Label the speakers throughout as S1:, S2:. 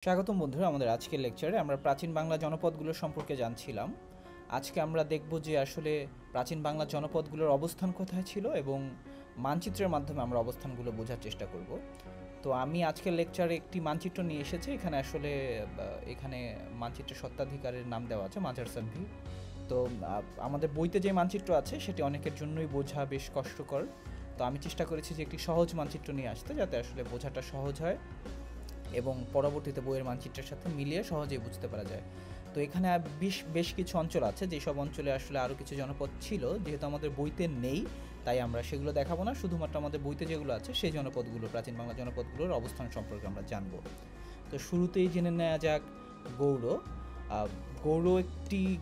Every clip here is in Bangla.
S1: স্বাগতম বন্ধুরা, আমাদের আজকের লেকচারে আমরা প্রাচীন বাংলা জনপদগুলো সম্পর্কে জানছিলাম। আজকে আমরা দেখব যে আসলে প্রাচীন বাংলা জনপদগুলোর অবস্থান কোথায় ছিল এবং মানচিত্রের মাধ্যমে আমরা অবস্থানগুলো বোঝার চেষ্টা করব। তো আমি আজকের লেকচারে একটি মানচিত্র নিয়ে এসেছি। এখানে আসলে এখানে মানচিত্রের সত্ত্বাধিকারের নাম দেওয়া আছে মাজার সানভি। তো আমাদের বইতে যে মানচিত্র আছে সেটি অনেকের জন্যই বোঝা বেশ কষ্টকর। তো আমি চেষ্টা করেছি যে একটি সহজ মানচিত্র নিয়ে আসতে, যাতে আসলে বোঝাটা সহজ হয় এবং পরবর্তীতে বইয়ের মানচিত্রের সাথে মিলিয়ে সহজেই বুঝতে পারা যায়। তো এখানে বেশ কিছু অঞ্চল আছে, যেসব অঞ্চলে আসলে আরও কিছু জনপদ ছিল, যেহেতু আমাদের বইতে নেই তাই আমরা সেগুলো দেখাবো না। শুধুমাত্র আমাদের বইতে যেগুলো আছে সেই জনপদগুলো, প্রাচীন বাংলা জনপদগুলোর অবস্থান সম্পর্কে আমরা জানবো। তো শুরুতেই জেনে নেওয়া যাক গৌড়।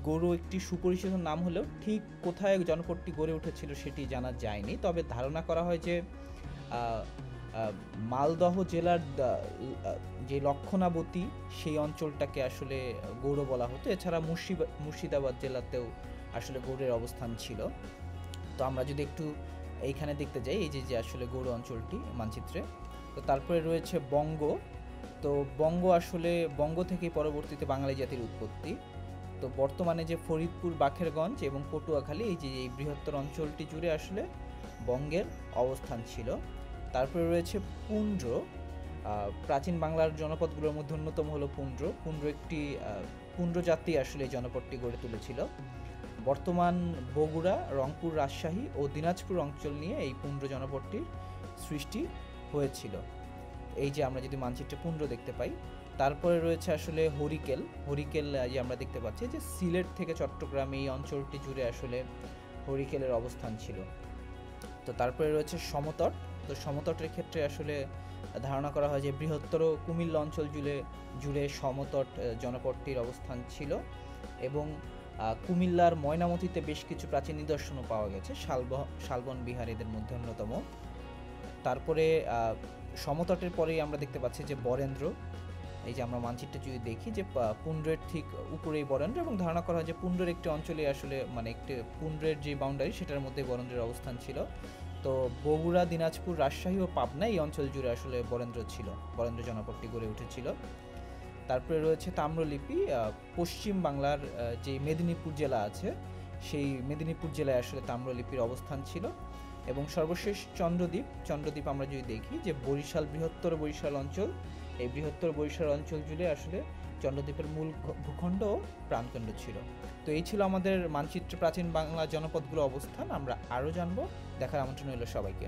S1: গৌড় একটি সুপরিচিত নাম হলেও ঠিক কোথায় জনপদটি গড়ে উঠেছিল সেটি জানা যায়নি। তবে ধারণা করা হয় যে মালদহ জেলার যে লক্ষণাবতী সেই অঞ্চলটাকে আসলে গৌড় বলা হতো। এছাড়া মুর্শিদাবাদ জেলাতেও আসলে গৌড়ের অবস্থান ছিল। তো আমরা যদি একটু এইখানে দেখতে যাই, এই যে আসলে গৌড় অঞ্চলটি মানচিত্রে। তো তারপরে রয়েছে বঙ্গ। তো বঙ্গ থেকে পরবর্তীতে বাঙালি জাতির উৎপত্তি। তো বর্তমানে যে ফরিদপুর, বাখেরগঞ্জ এবং পটুয়াখালী, এই বৃহত্তর অঞ্চলটি জুড়ে আসলে বঙ্গের অবস্থান ছিল। তারপরে রয়েছে পুন্ড্র। প্রাচীন বাংলার জনপদগুলোর মধ্যে অন্যতম হলো পুন্ড্র। পুন্ড্র জাতি আসলে এই জনপদটি গড়ে তুলেছিল। বর্তমান বগুড়া, রংপুর, রাজশাহী ও দিনাজপুর অঞ্চল নিয়ে এই পুন্ড্র জনপদটির সৃষ্টি হয়েছিল। এই যে আমরা যদি মানচিত্রে পুন্ড্র দেখতে পাই। তারপরে রয়েছে আসলে হরিকেল যে আমরা দেখতে পাচ্ছি যে সিলেট থেকে চট্টগ্রাম এই অঞ্চলটি জুড়ে আসলে হরিকেলের অবস্থান ছিল। তো তারপরে রয়েছে সমতট। তো সমতটের ক্ষেত্রে আসলে ধারণা করা হয় যে বৃহত্তর কুমিল্লা অঞ্চল জুড়ে সমতট জনপদটির অবস্থান ছিল এবং কুমিল্লার ময়নামতিতে বেশ কিছু প্রাচীন নিদর্শনও পাওয়া গেছে। শালবন বিহার এদের মধ্যে অন্যতম। তারপরে সমতটের পরেই আমরা দেখতে পাচ্ছি যে বরেন্দ্র। এই যে আমরা মানচিত্রে যদি দেখি যে পুন্ড্রের ঠিক উপরেই বরেন্দ্র, এবং ধারণা করা হয় যে পুন্ড্রের একটি অঞ্চলে আসলে একটি পুন্ড্রের যে বাউন্ডারি সেটার মধ্যে বরেন্দ্রের অবস্থান ছিল। তো বগুড়া, দিনাজপুর, রাজশাহী ও পাবনা এই অঞ্চল জুড়ে আসলে বরেন্দ্র জনপদটি গড়ে উঠেছিল। তারপরে রয়েছে তাম্রলিপি। পশ্চিম বাংলার যে মেদিনীপুর জেলা আছে সেই মেদিনীপুর জেলায় আসলে তাম্রলিপির অবস্থান ছিল। এবং সর্বশেষ চন্দ্রদ্বীপ আমরা যদি দেখি যে বৃহত্তর বরিশাল অঞ্চল, এই বৃহত্তর বরিশাল অঞ্চল জুড়ে আসলে চন্দ্রদ্বীপের মূল ভূখণ্ড ও প্রাণকেন্দ্র ছিল। তো এই ছিল আমাদের মানচিত্রে প্রাচীন বাংলা জনপদগুলো অবস্থান। আমরা আরও জানবো। দেখার আমন্ত্রণ রইল সবাইকে।